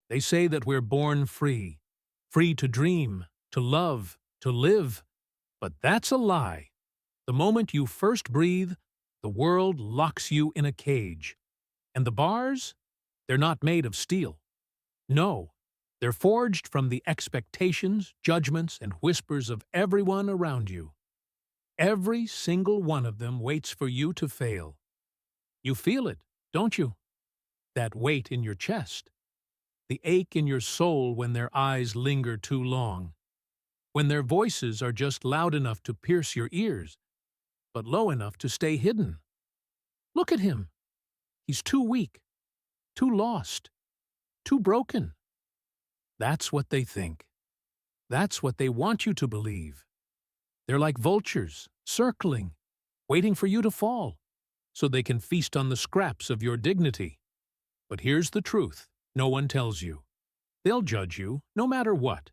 They say that we're born free, free to dream, to love, to live. But that's a lie. The moment you first breathe, the world locks you in a cage. And the bars? They're not made of steel. No, they're forged from the expectations, judgments, and whispers of everyone around you. Every single one of them waits for you to fail. You feel it, don't you? That weight in your chest. The ache in your soul when their eyes linger too long. When their voices are just loud enough to pierce your ears, but low enough to stay hidden. Look at him. He's too weak, too lost, too broken. That's what they think. That's what they want you to believe. They're like vultures, circling, waiting for you to fall, so they can feast on the scraps of your dignity. But here's the truth no one tells you. They'll judge you, no matter what.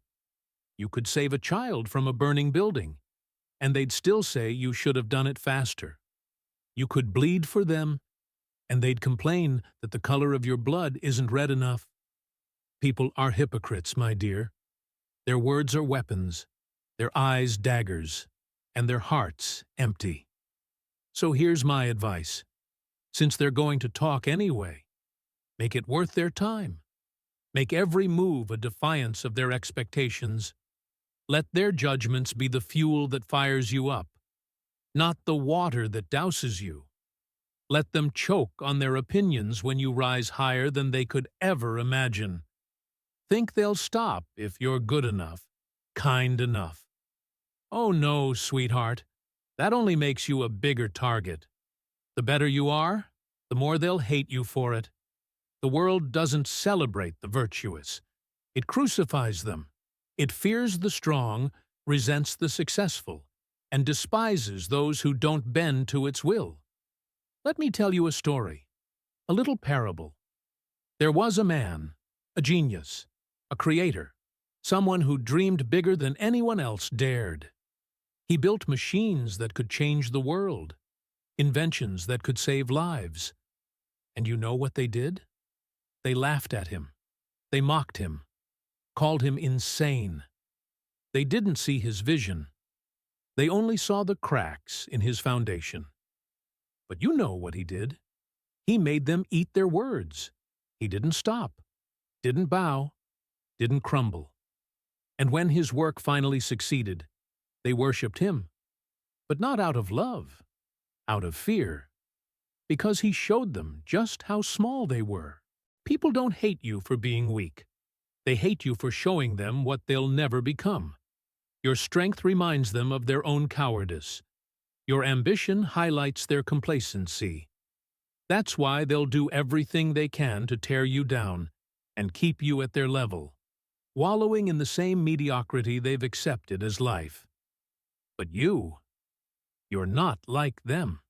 You could save a child from a burning building, and they'd still say you should have done it faster. You could bleed for them, and they'd complain that the color of your blood isn't red enough. People are hypocrites, my dear. Their words are weapons, their eyes daggers, and their hearts empty. So here's my advice. Since they're going to talk anyway, make it worth their time. Make every move a defiance of their expectations. Let their judgments be the fuel that fires you up, not the water that douses you. Let them choke on their opinions when you rise higher than they could ever imagine. Think they'll stop if you're good enough, kind enough. Oh no, sweetheart, that only makes you a bigger target. The better you are, the more they'll hate you for it. The world doesn't celebrate the virtuous. It crucifies them. It fears the strong, resents the successful, and despises those who don't bend to its will. Let me tell you a story, a little parable. There was a man, a genius, a creator, someone who dreamed bigger than anyone else dared. He built machines that could change the world, inventions that could save lives. And you know what they did? They laughed at him. They mocked him, called him insane. They didn't see his vision. They only saw the cracks in his foundation. But you know what he did. He made them eat their words. He didn't stop, didn't bow, didn't crumble. And when his work finally succeeded, they worshipped him. But not out of love, out of fear, because he showed them just how small they were. People don't hate you for being weak. They hate you for showing them what they'll never become. Your strength reminds them of their own cowardice. Your ambition highlights their complacency. That's why they'll do everything they can to tear you down and keep you at their level, wallowing in the same mediocrity they've accepted as life. But you're not like them.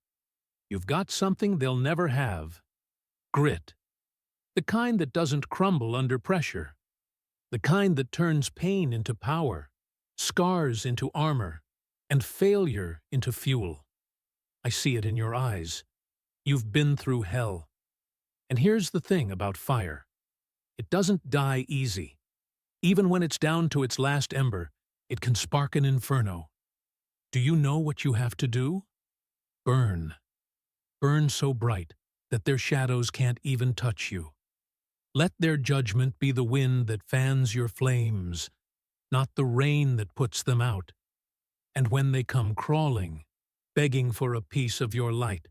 You've got something they'll never have. Grit. The kind that doesn't crumble under pressure. The kind that turns pain into power, scars into armor, and failure into fuel. I see it in your eyes. You've been through hell. And here's the thing about fire. It doesn't die easy. Even when it's down to its last ember, it can spark an inferno. Do you know what you have to do? Burn. Burn so bright that their shadows can't even touch you. Let their judgment be the wind that fans your flames, not the rain that puts them out. And when they come crawling, begging for a piece of your light,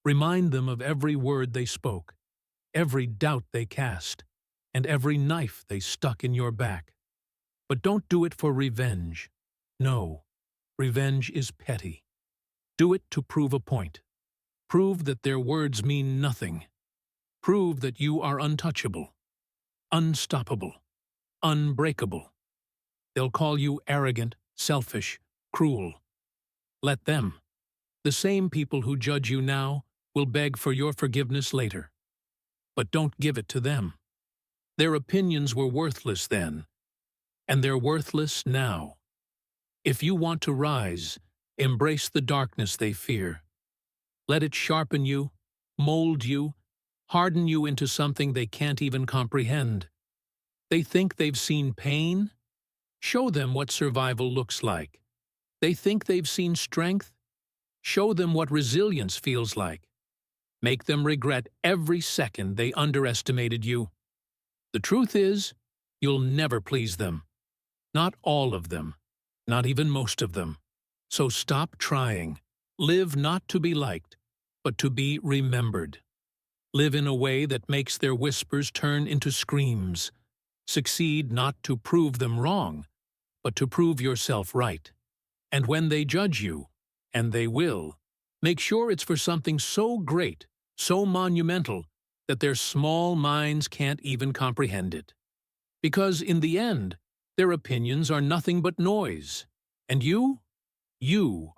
remind them of every word they spoke, every doubt they cast, and every knife they stuck in your back. But don't do it for revenge. No, revenge is petty. Do it to prove a point. Prove that their words mean nothing. Prove that you are untouchable, unstoppable, unbreakable. They'll call you arrogant, selfish, cruel. Let them. The same people who judge you now will beg for your forgiveness later. But don't give it to them. Their opinions were worthless then, and they're worthless now. If you want to rise, embrace the darkness they fear. Let it sharpen you, mold you, harden you into something they can't even comprehend. They think they've seen pain? Show them what survival looks like. They think they've seen strength? Show them what resilience feels like. Make them regret every second they underestimated you. The truth is, you'll never please them. Not all of them. Not even most of them. So stop trying. Live not to be liked, but to be remembered. Live in a way that makes their whispers turn into screams. Succeed not to prove them wrong, but to prove yourself right. And when they judge you, and they will, make sure it's for something so great, so monumental, that their small minds can't even comprehend it. Because in the end, their opinions are nothing but noise. And you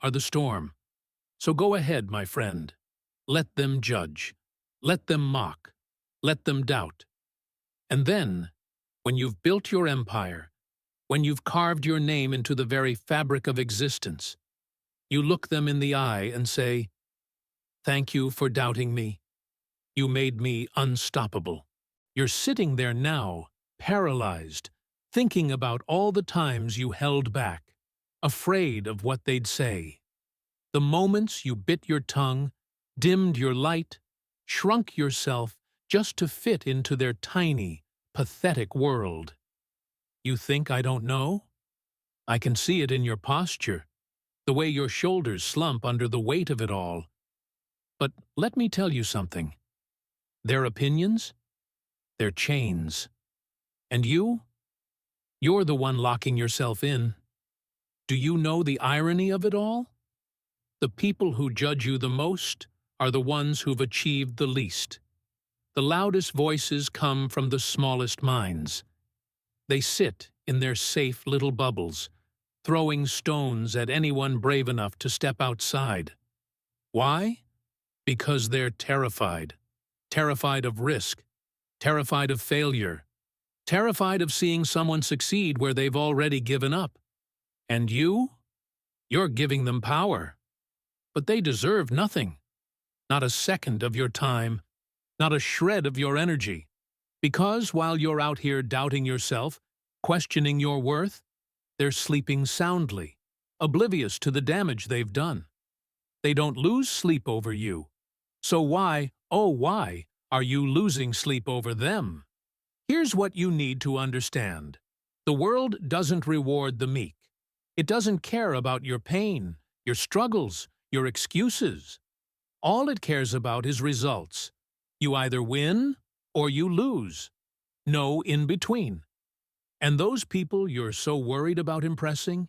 are the storm. So go ahead, my friend. Let them judge. Let them mock. Let them doubt. And then, when you've built your empire, when you've carved your name into the very fabric of existence, you look them in the eye and say, "Thank you for doubting me. You made me unstoppable." You're sitting there now, paralyzed, thinking about all the times you held back, afraid of what they'd say. The moments you bit your tongue, dimmed your light, shrunk yourself just to fit into their tiny, pathetic world. You think I don't know? I can see it in your posture, the way your shoulders slump under the weight of it all. But let me tell you something. Their opinions? They're chains. And you're the one locking yourself in. Do you know the irony of it all? The people who judge you the most are the ones who've achieved the least. The loudest voices come from the smallest minds. They sit in their safe little bubbles, throwing stones at anyone brave enough to step outside. Why? Because they're terrified. Terrified of risk. Terrified of failure. Terrified of seeing someone succeed where they've already given up. And you're giving them power. But they deserve nothing. Not a second of your time. Not a shred of your energy. Because while you're out here doubting yourself, questioning your worth, they're sleeping soundly, oblivious to the damage they've done. They don't lose sleep over you. So why, oh why, are you losing sleep over them? Here's what you need to understand. The world doesn't reward the meek. It doesn't care about your pain, your struggles, your excuses. All it cares about is results. You either win or you lose. No in between. And those people you're so worried about impressing,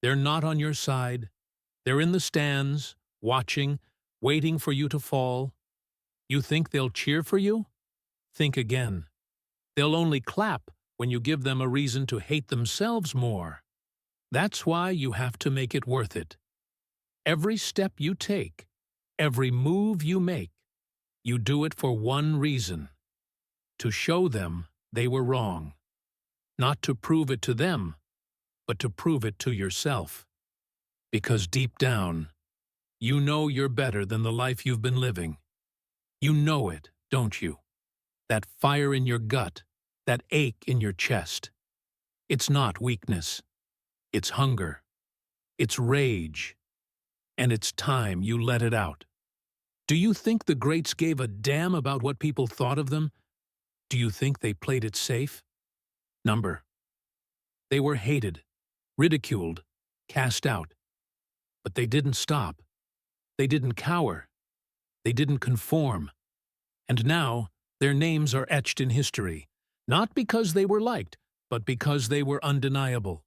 they're not on your side. They're in the stands, watching, waiting for you to fall. You think they'll cheer for you? Think again. They'll only clap when you give them a reason to hate themselves more. That's why you have to make it worth it. Every step you take, every move you make, you do it for one reason: to show them they were wrong. Not to prove it to them, but to prove it to yourself. Because deep down, you know you're better than the life you've been living. You know it, don't you? That fire in your gut, that ache in your chest. It's not weakness. It's hunger. It's rage. And it's time you let it out. Do you think the greats gave a damn about what people thought of them? Do you think they played it safe? Number. They were hated, ridiculed, cast out. But they didn't stop. They didn't cower. They didn't conform. And now, their names are etched in history, not because they were liked, but because they were undeniable.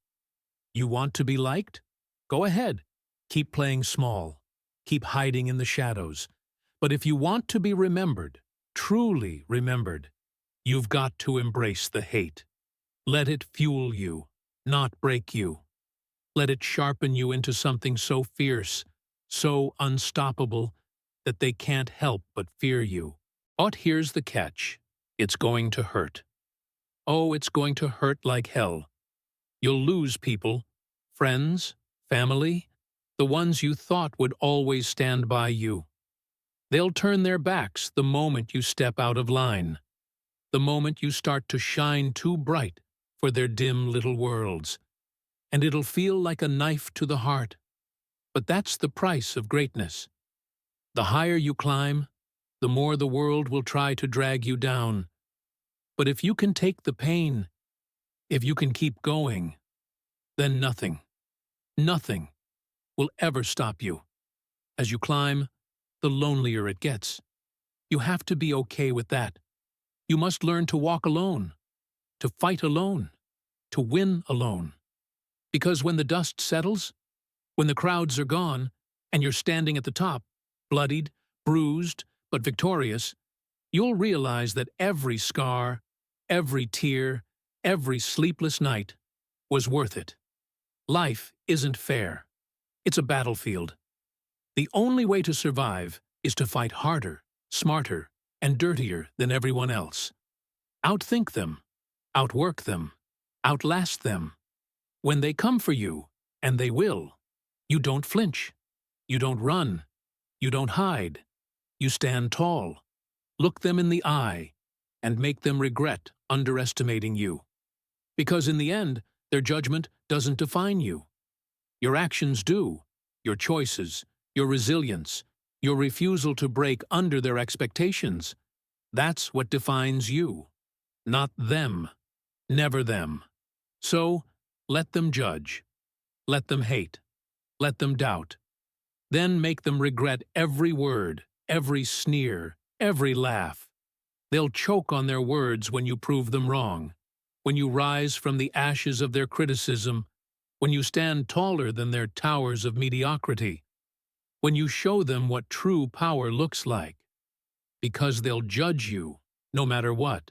You want to be liked? Go ahead. Keep playing small. Keep hiding in the shadows. But if you want to be remembered, truly remembered, you've got to embrace the hate. Let it fuel you, not break you. Let it sharpen you into something so fierce, so unstoppable, that they can't help but fear you. But here's the catch. It's going to hurt. Oh, it's going to hurt like hell. You'll lose people, friends, family, the ones you thought would always stand by you. They'll turn their backs the moment you step out of line. the moment you start to shine too bright for their dim little worlds. And it'll feel like a knife to the heart. But that's the price of greatness. The higher you climb, the more the world will try to drag you down. But if you can take the pain, if you can keep going, then nothing will ever stop you. As you climb, the lonelier it gets. You have to be okay with that. You must learn to walk alone, to fight alone, to win alone. Because when the dust settles, when the crowds are gone, and you're standing at the top, bloodied, bruised, but victorious, you'll realize that every scar, every tear, every sleepless night was worth it. Life isn't fair. It's a battlefield. The only way to survive is to fight harder, smarter, and dirtier than everyone else. Outthink them, outwork them, outlast them. When they come for you, and they will, you don't flinch, you don't run, you don't hide. You stand tall, look them in the eye, and make them regret underestimating you. Because in the end, their judgment doesn't define you. Your actions do, your choices, your resilience, your refusal to break under their expectations. That's what defines you, not them, never them. So, let them judge, let them hate, let them doubt. Then make them regret every word, every sneer, every laugh. They'll choke on their words when you prove them wrong, when you rise from the ashes of their criticism, when you stand taller than their towers of mediocrity, when you show them what true power looks like. Because they'll judge you, no matter what.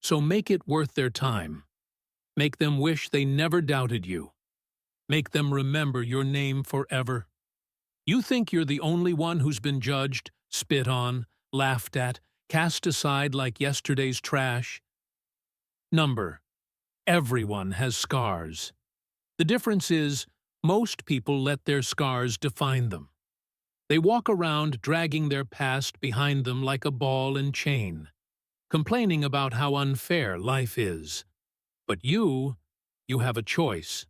So make it worth their time. Make them wish they never doubted you. Make them remember your name forever. You think you're the only one who's been judged, spit on, laughed at, cast aside like yesterday's trash? Everyone has scars. The difference is, most people let their scars define them. They walk around dragging their past behind them like a ball and chain, complaining about how unfair life is. But you have a choice.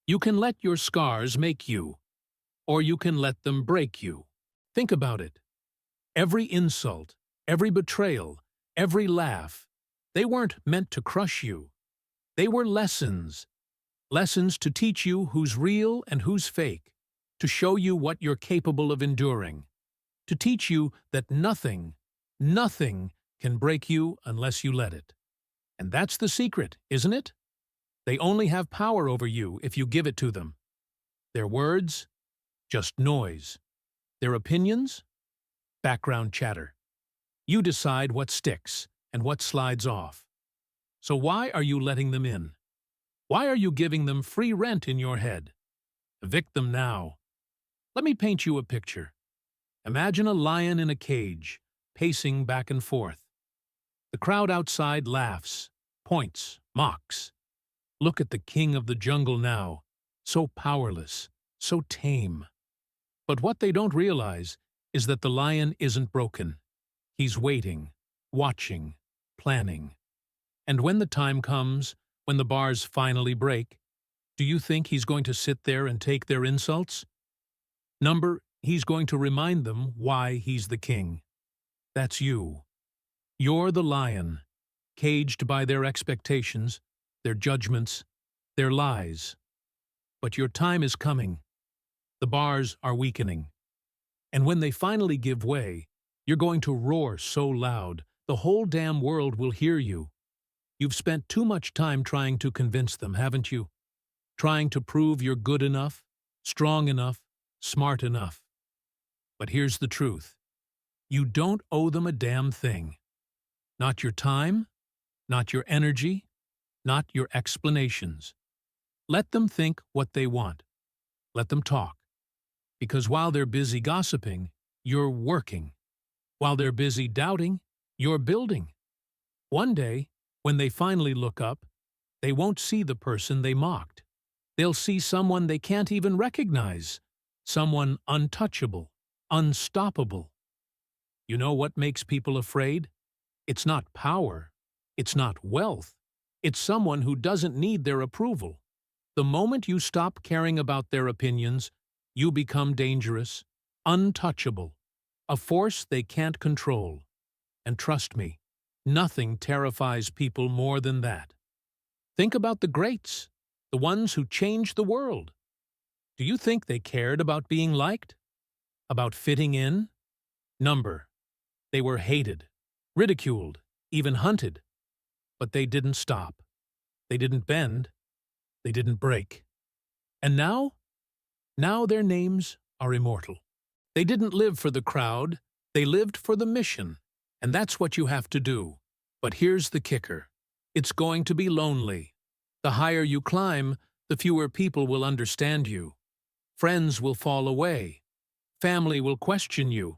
You can let your scars make you, or you can let them break you. Think about it. Every insult, every betrayal, every laugh, they weren't meant to crush you. They were lessons. Lessons to teach you who's real and who's fake, to show you what you're capable of enduring, to teach you that nothing can break you unless you let it. And that's the secret, isn't it? They only have power over you if you give it to them. Their words? Just noise. Their opinions? Background chatter. You decide what sticks and what slides off. So why are you letting them in? Why are you giving them free rent in your head? Evict them now. Let me paint you a picture. Imagine a lion in a cage, pacing back and forth. The crowd outside laughs, points, mocks. Look at the king of the jungle now, so powerless, so tame. But what they don't realize is that the lion isn't broken. He's waiting, watching, planning. And when the time comes, when the bars finally break, do you think he's going to sit there and take their insults? He's going to remind them why he's the king. That's you. You're the lion, caged by their expectations, their judgments, their lies. But your time is coming. The bars are weakening. And when they finally give way, you're going to roar so loud, the whole damn world will hear you. You've spent too much time trying to convince them, haven't you? Trying to prove you're good enough, strong enough, smart enough. But here's the truth. You don't owe them a damn thing. Not your time, not your energy, not your explanations. Let them think what they want. Let them talk. Because while they're busy gossiping, you're working. While they're busy doubting, you're building. One day, when they finally look up, they won't see the person they mocked. They'll see someone they can't even recognize. Someone untouchable, unstoppable. You know what makes people afraid? It's not power. It's not wealth. It's someone who doesn't need their approval. The moment you stop caring about their opinions, you become dangerous, untouchable, a force they can't control. And trust me, nothing terrifies people more than that. Think about the greats, the ones who changed the world. Do you think they cared about being liked? About fitting in? Number. They were hated, ridiculed, even hunted. But they didn't stop. They didn't bend. They didn't break. And now? Now their names are immortal. They didn't live for the crowd. They lived for the mission. And that's what you have to do. But here's the kicker. It's going to be lonely. The higher you climb, the fewer people will understand you. Friends will fall away. Family will question you.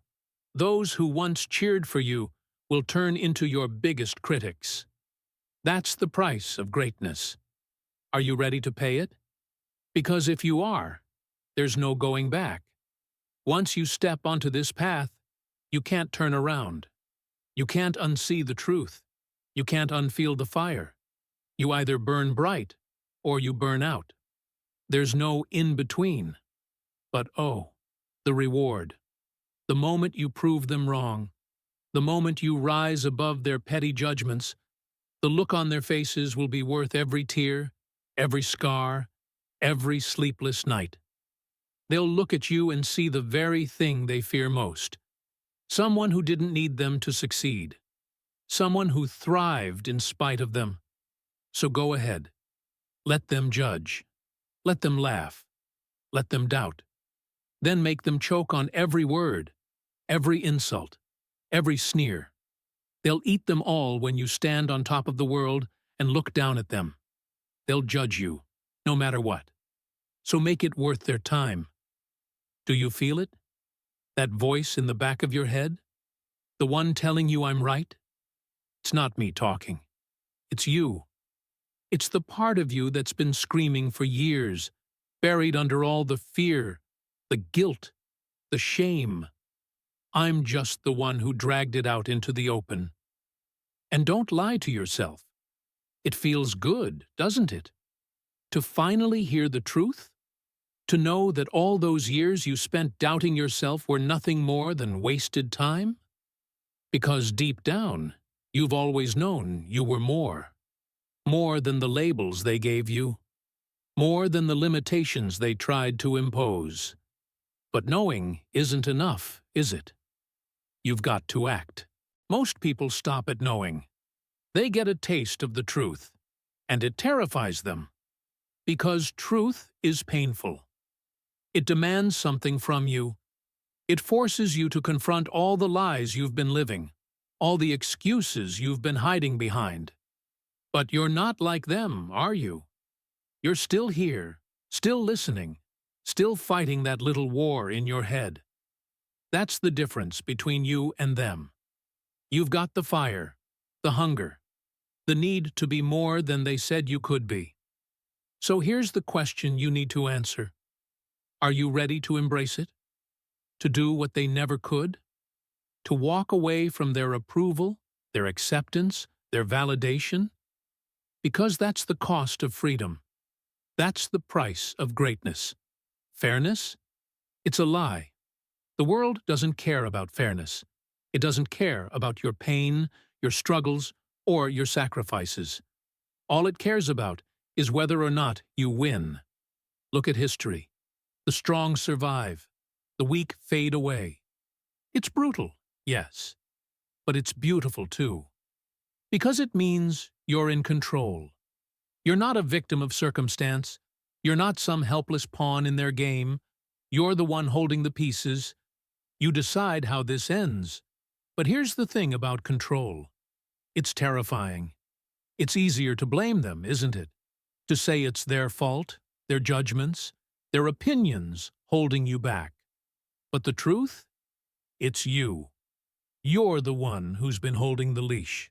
Those who once cheered for you will turn into your biggest critics. That's the price of greatness. Are you ready to pay it? Because if you are, there's no going back. Once you step onto this path, you can't turn around. You can't unsee the truth. You can't unfeel the fire. You either burn bright or you burn out. There's no in-between. But oh, the reward. The moment you prove them wrong, the moment you rise above their petty judgments, the look on their faces will be worth every tear, every scar, every sleepless night. They'll look at you and see the very thing they fear most. Someone who didn't need them to succeed. Someone who thrived in spite of them. So go ahead. Let them judge. Let them laugh. Let them doubt. Then make them choke on every word, every insult, every sneer. They'll eat them all when you stand on top of the world and look down at them. They'll judge you, no matter what. So make it worth their time. Do you feel it? That voice in the back of your head? The one telling you I'm right? It's not me talking. It's you. It's the part of you that's been screaming for years, buried under all the fear, the guilt, the shame. I'm just the one who dragged it out into the open. And don't lie to yourself. It feels good, doesn't it? To finally hear the truth? To know that all those years you spent doubting yourself were nothing more than wasted time? Because deep down, you've always known you were more. More than the labels they gave you. More than the limitations they tried to impose. But knowing isn't enough, is it? You've got to act. Most people stop at knowing. They get a taste of the truth, and it terrifies them. Because truth is painful. It demands something from you. It forces you to confront all the lies you've been living, all the excuses you've been hiding behind. But you're not like them, are you? You're still here, still listening, still fighting that little war in your head. That's the difference between you and them. You've got the fire, the hunger, the need to be more than they said you could be. So here's the question you need to answer. Are you ready to embrace it? To do what they never could? To walk away from their approval, their acceptance, their validation? Because that's the cost of freedom. That's the price of greatness. Fairness? It's a lie. The world doesn't care about fairness. It doesn't care about your pain, your struggles, or your sacrifices. All it cares about is whether or not you win. Look at history. The strong survive. The weak fade away. It's brutal, yes, but it's beautiful too. Because it means you're in control. You're not a victim of circumstance. You're not some helpless pawn in their game. You're the one holding the pieces. You decide how this ends. But here's the thing about control. It's terrifying. It's easier to blame them, isn't it? To say it's their fault, their judgments, their opinions holding you back. But the truth? It's you. You're the one who's been holding the leash.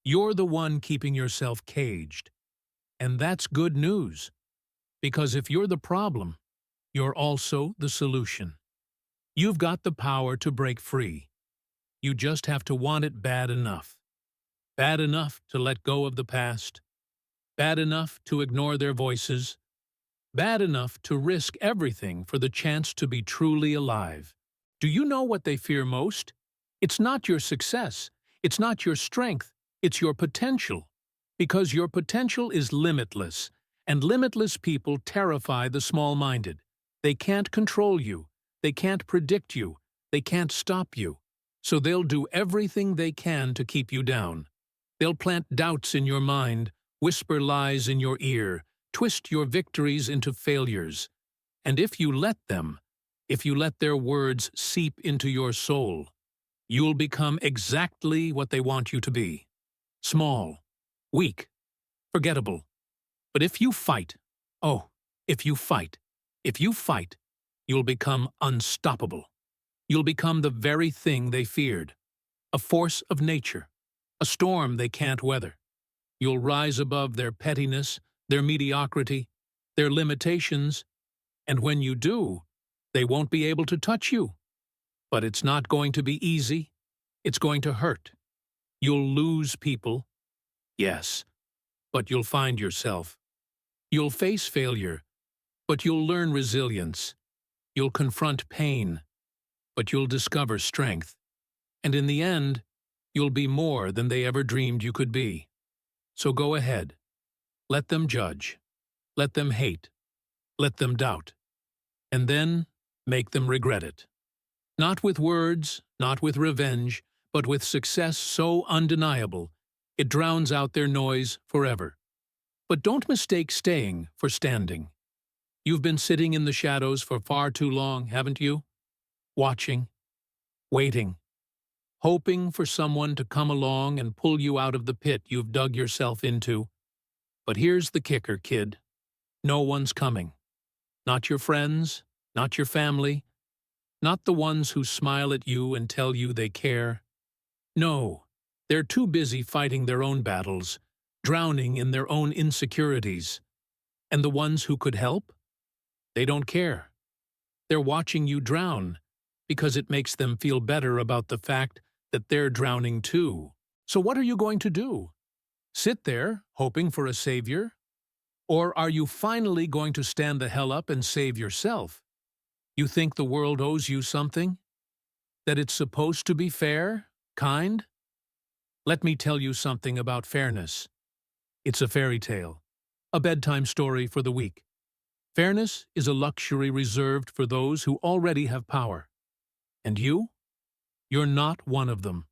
You're the one keeping yourself caged. And that's good news. Because if you're the problem, you're also the solution. You've got the power to break free. You just have to want it bad enough. Bad enough to let go of the past, bad enough to ignore their voices, bad enough to risk everything for the chance to be truly alive. Do you know what they fear most? It's not your success, it's not your strength, it's your potential. Because your potential is limitless, and limitless people terrify the small-minded. They can't control you, they can't predict you, they can't stop you. So they'll do everything they can to keep you down. They'll plant doubts in your mind, whisper lies in your ear, twist your victories into failures. And if you let them, if you let their words seep into your soul, you'll become exactly what they want you to be. Small, weak, forgettable. But if you fight, oh, if you fight, you'll become unstoppable. You'll become the very thing they feared, a force of nature, a storm they can't weather. You'll rise above their pettiness, their mediocrity, their limitations, and when you do, they won't be able to touch you. But it's not going to be easy. It's going to hurt. You'll lose people. Yes, but you'll find yourself. You'll face failure, but you'll learn resilience. You'll confront pain, but you'll discover strength. And in the end, you'll be more than they ever dreamed you could be. So go ahead. Let them judge. Let them hate. Let them doubt. And then make them regret it. Not with words, not with revenge, but with success so undeniable, it drowns out their noise forever. But don't mistake staying for standing. You've been sitting in the shadows for far too long, haven't you? Watching, waiting, hoping for someone to come along and pull you out of the pit you've dug yourself into. But here's the kicker, kid. No one's coming. Not your friends, not your family, not the ones who smile at you and tell you they care. No, they're too busy fighting their own battles, drowning in their own insecurities. And the ones who could help? They don't care. They're watching you drown because it makes them feel better about the fact that they're drowning too. So what are you going to do? Sit there, hoping for a savior? Or are you finally going to stand the hell up and save yourself? You think the world owes you something? That it's supposed to be fair? Kind? Let me tell you something about fairness. It's a fairy tale, a bedtime story for the weak. Fairness is a luxury reserved for those who already have power. And you? You're not one of them.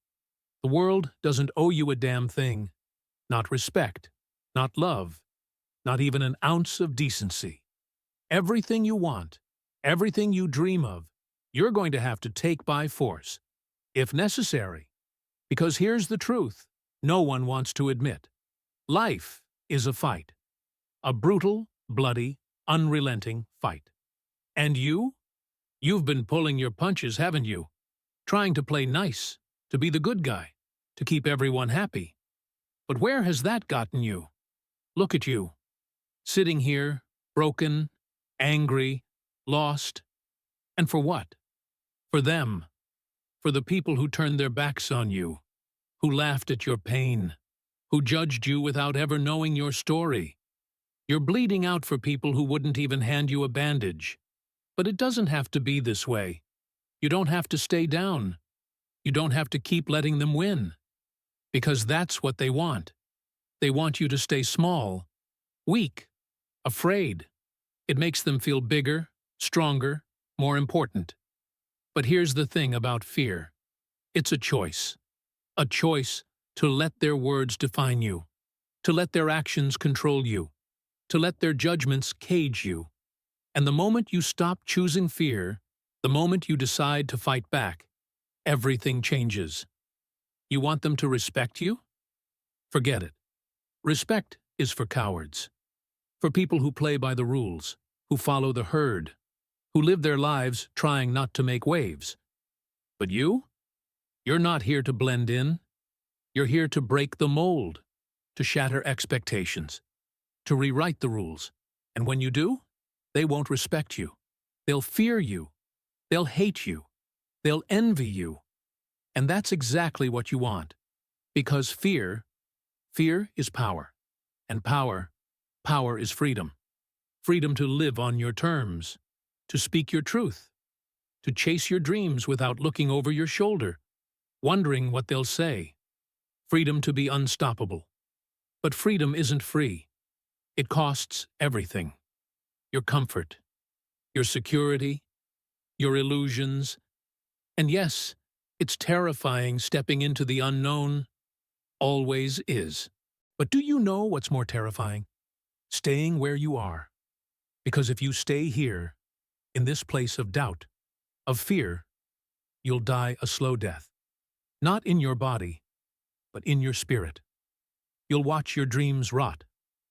The world doesn't owe you a damn thing. Not respect, not love, not even an ounce of decency. Everything you want, everything you dream of, you're going to have to take by force, if necessary. Because here's the truth no one wants to admit. Life is a fight. A brutal, bloody, unrelenting fight. And you? You've been pulling your punches, haven't you? Trying to play nice, to be the good guy, to keep everyone happy. But where has that gotten you? Look at you. Sitting here, broken, angry, lost. And for what? For them. For the people who turned their backs on you, who laughed at your pain, who judged you without ever knowing your story. You're bleeding out for people who wouldn't even hand you a bandage. But it doesn't have to be this way. You don't have to stay down. You don't have to keep letting them win. Because that's what they want. They want you to stay small, weak, afraid. It makes them feel bigger, stronger, more important. But here's the thing about fear. It's a choice. A choice to let their words define you, to let their actions control you, to let their judgments cage you. And the moment you stop choosing fear, the moment you decide to fight back, everything changes. You want them to respect you? Forget it. Respect is for cowards, for people who play by the rules, who follow the herd, who live their lives trying not to make waves. But you? You're not here to blend in. You're here to break the mold, to shatter expectations, to rewrite the rules. And when you do, they won't respect you. They'll fear you. They'll hate you. They'll envy you. And that's exactly what you want. Because fear Fear is power, and power is freedom. Freedom to live on your terms, to speak your truth, to chase your dreams without looking over your shoulder, wondering what they'll say. Freedom to be unstoppable. But freedom isn't free. It costs everything. Your comfort, your security, your illusions. And yes, it's terrifying stepping into the unknown. Always is. But do you know what's more terrifying? Staying where you are. Because if you stay here, in this place of doubt, of fear, you'll die a slow death. Not in your body, but in your spirit. You'll watch your dreams rot,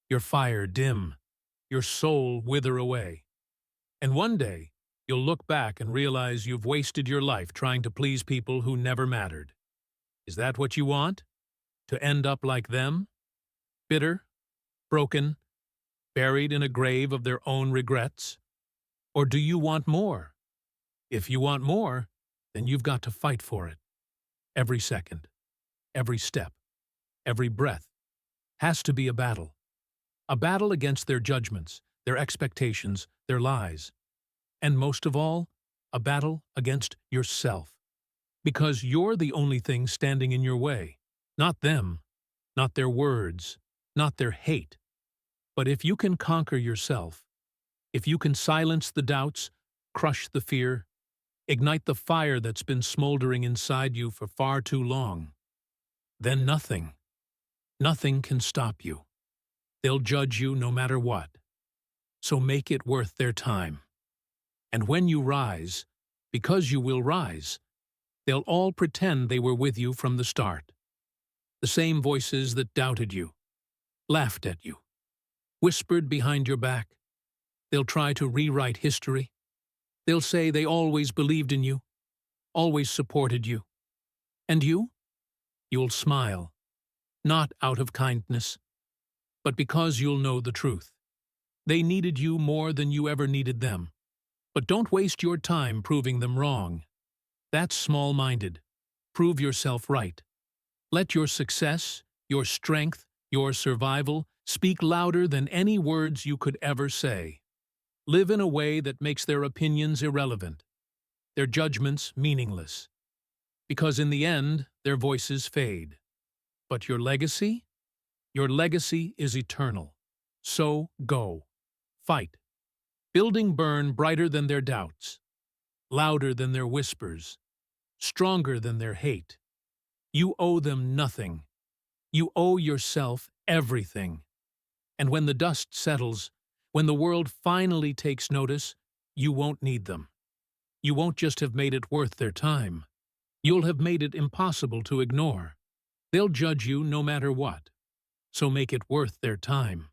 your fire dim, your soul wither away. And one day, you'll look back and realize you've wasted your life trying to please people who never mattered. Is that what you want? To end up like them? Bitter, broken, buried in a grave of their own regrets? Or do you want more? If you want more, then you've got to fight for it. Every second, every step, every breath has to be a battle. A battle against their judgments, their expectations, their lies. And most of all, a battle against yourself. Because you're the only thing standing in your way. Not them, not their words, not their hate. But if you can conquer yourself, if you can silence the doubts, crush the fear, ignite the fire that's been smoldering inside you for far too long, then nothing can stop you. They'll judge you no matter what. So make it worth their time. And when you rise, because you will rise, they'll all pretend they were with you from the start. The same voices that doubted you, laughed at you, whispered behind your back. They'll try to rewrite history. They'll say they always believed in you, always supported you. And you? You'll smile, not out of kindness, but because you'll know the truth. They needed you more than you ever needed them. But don't waste your time proving them wrong. That's small-minded. Prove yourself right. Let your success, your strength, your survival speak louder than any words you could ever say. Live in a way that makes their opinions irrelevant, their judgments meaningless. Because in the end, their voices fade. But your legacy? Your legacy is eternal. So go. Fight. Building burn brighter than their doubts, louder than their whispers, stronger than their hate. You owe them nothing. You owe yourself everything. And when the dust settles, when the world finally takes notice, you won't need them. You won't just have made it worth their time. You'll have made it impossible to ignore. They'll judge you no matter what. So make it worth their time.